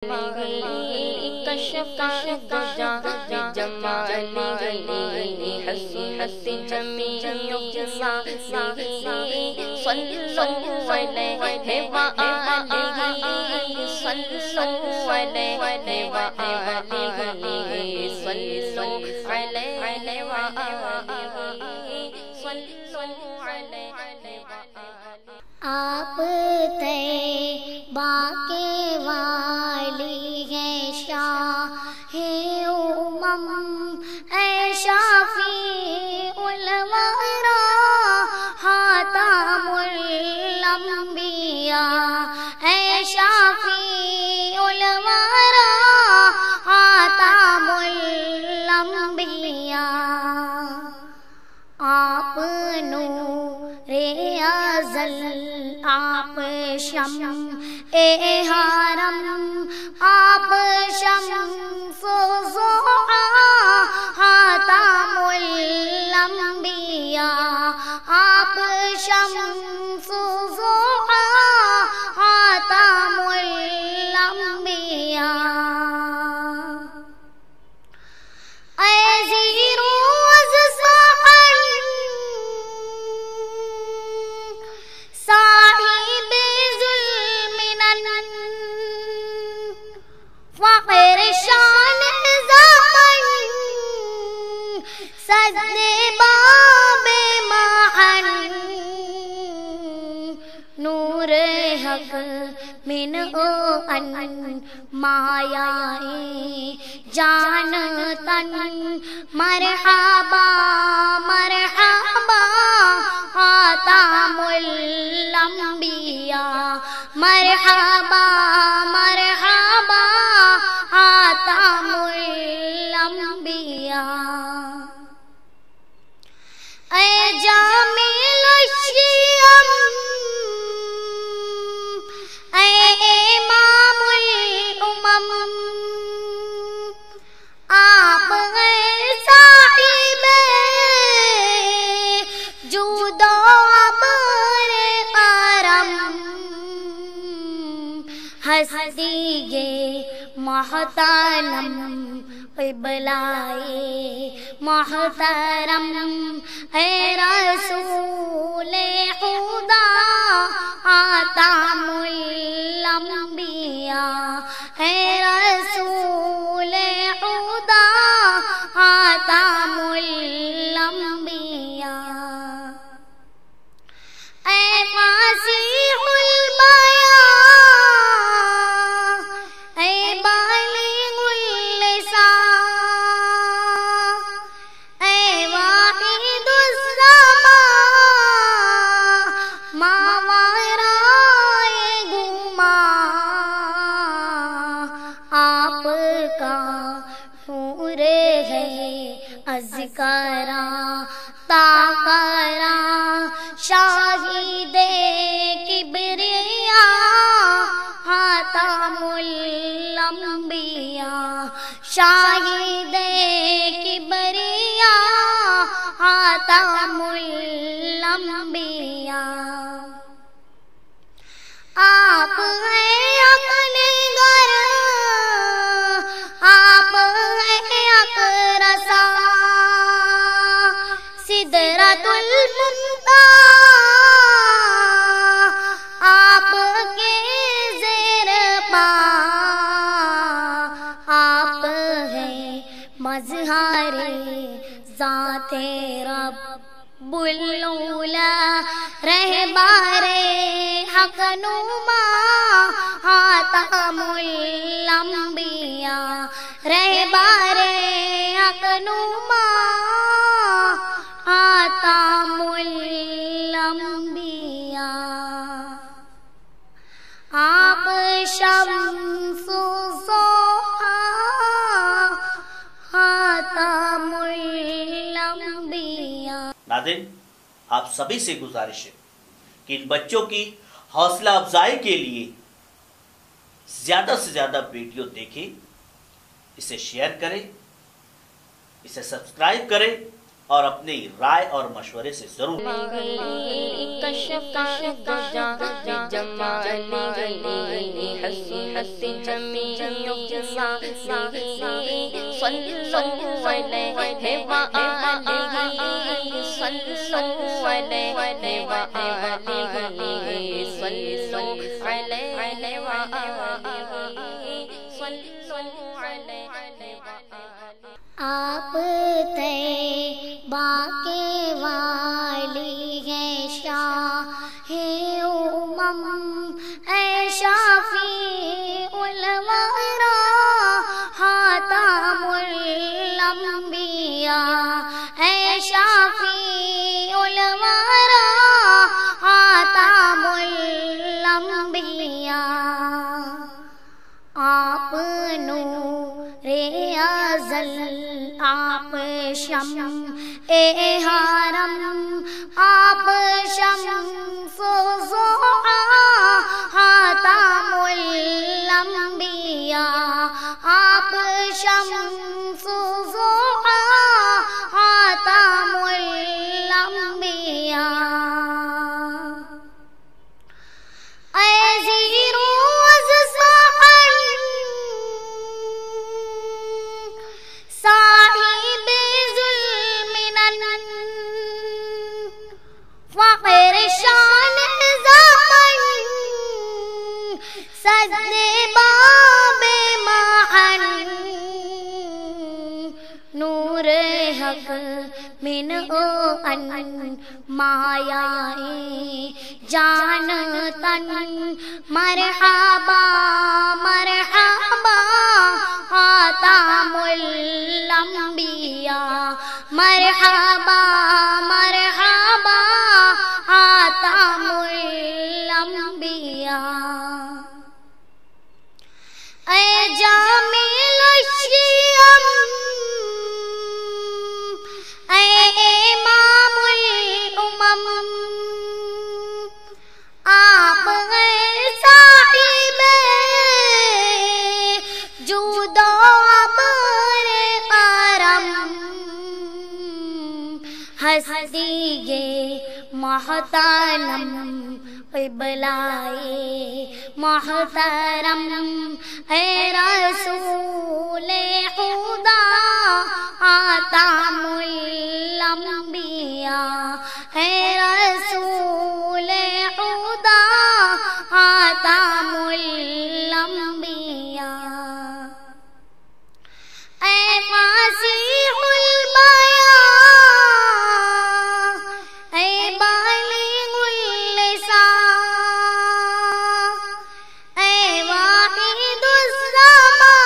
کشف دجا بجمالی حسنت جمیع صلی صلو علیہ وآلہ صلو علیہ وآلہ صلو علیہ وآلہ صلو علیہ وآلہ۔ آپ طیبہ کے والی ہیں شاہ امم اے شافی الورا خاتم الانبیاء اے شافی الورا خاتم الانبیاء۔ آپ نور ازل آپ شمع حرم آپ شمس ضحیٰ خاتم الانبیاء آپ شمس ضحیٰ خاتم الانبیاء۔ نور حق من ان مایائے جان تن مرحبا مرحبا خاتم الانبیاء مرحبا مرحبا خاتم الانبیاء۔ اے جامیل الشیام اے امام الامم آپ صاحب جود و عبر کرم ہستی محترم قبلائے محترم اے رسول خدا خاتم الانبیاء اے رسول خدا خاتم الانبیاء۔ اے فصیح البیان اے بالغ اللسان اے واحد الزمان ما ورائے گمان۔ آپ کا نور ہے اذکارا تاکارا شاہد کبریاء خاتم الانبیاء شاہد کبریاء خاتم الانبیاء۔ آپ ہیں اپنے گھر آپ ہیں اقرسا سدرۃ المنتہی آپ کے زیر پا آپ ہیں مظہر ذات رب العلا رہبر حق نما خاتم الانبیاء رہبر حق نما خاتم الانبیاء۔ آپ شمس ضحیٰ خاتم الانبیاء۔ ناظرین، آپ سبھی سے گزارش ہے کہ ان بچوں کی حوصلہ افزائی کے لیے زیادہ سے زیادہ ویڈیو دیکھیں، اسے شیئر کریں، اسے سبسکرائب کریں اور اپنی رائے اور مشورے سے ضرور آپ طیبہ کے والی ہیں شاہ امم اے شافی الورا خاتم الانبیاء اے شافی الورا خاتم الانبیاء آپ نور ازل آپ شمع حرم آپ شمس ضحیٰ خاتم الانبیاء آپ شمس ضحیٰ خاتم الانبیاء اے زیرو صاحب ظلم فقر شان زمن صد باب معن نور حق من ان مایائے جان تن مرحبا مرحبا خاتم الانبیاء مرحبا مرحبا خاتم الانبیاء اے جامیل الشیام اے امام الامم آپ غیر صاحب جود و عبر کرم ہستی محترم قبلائے محترم اے رسول خدا خاتم الانبیاء اے رسول خدا خاتم الانبیاء اے فصیح البیان اے بالغ اللسان اے واحد الزمان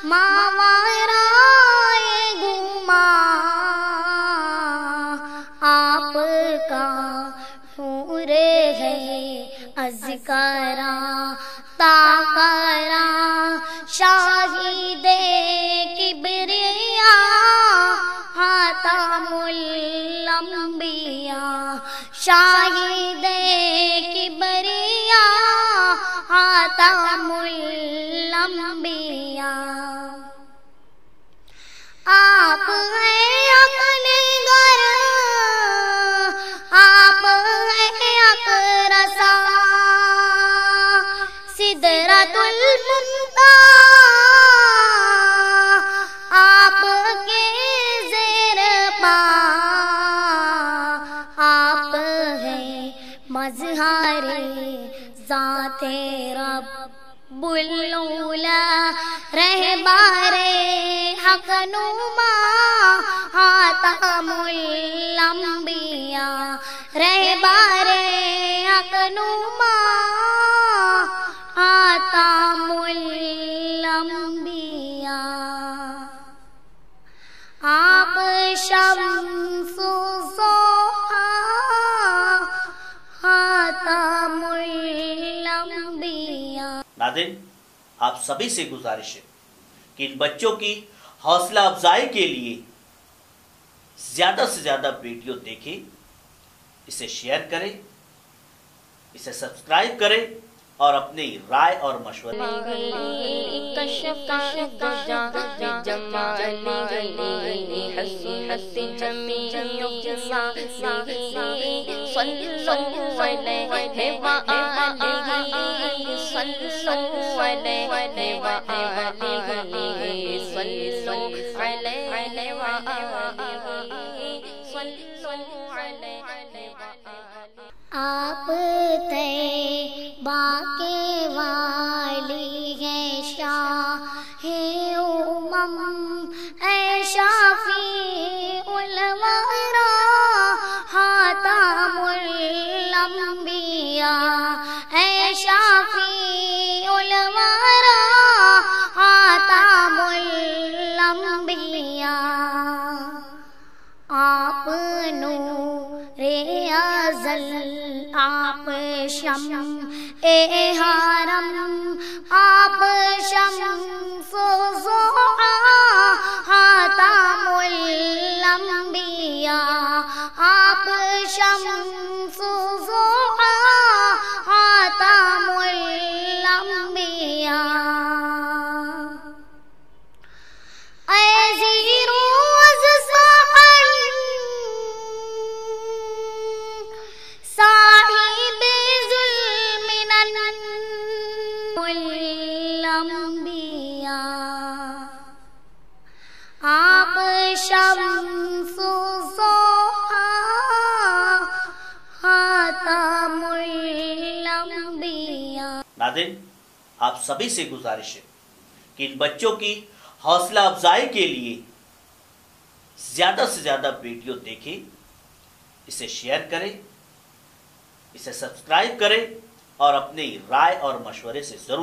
ما ورائے گمان آپ کا نور ہے اذکراں تاکراں شاہد کبریا خاتم الانبیاء شاہد کبریا خاتم الانبیاء آپ ہیں اپنے گھر آپ ہیں اقرسا سدرۃ المنتہا آپ کے زیر پا آپ ہیں مظہر ذات رب العلا رہبر حق نما خاتم الانبیاء رہبر حق نما خاتم الانبیاء آپ شمس ضحیٰ خاتم الانبیاء. ناظرین، آپ سبھی سے گزارش ہے کہ ان بچوں کی حوصلہ افزائی کے لیے زیادہ سے زیادہ ویڈیو دیکھیں، اسے شیئر کریں، اسے سبسکرائب کریں اور اپنی رائے اور مشورے آپ طیبہ کے والی ہیں شاہ امم اے شافی الورا خاتم الانبیاء اے شافی الورا خاتم الانبیاء آپ نور ازل آپ شمع حرم آپ شمس ضحیٰ خاتم الانبیاء آپ شمس ضحیٰ خاتم الانبیاء آپ شمس ضحیٰ خاتم الانبیاء۔ ناظرین، آپ سبھی سے گزارش ہے کہ ان بچوں کی حوصلہ افزائی کے لیے زیادہ سے زیادہ ویڈیو دیکھیں، اسے شیئر کریں، اسے سبسکرائب کریں اور اپنی رائے اور مشورے سے ضرور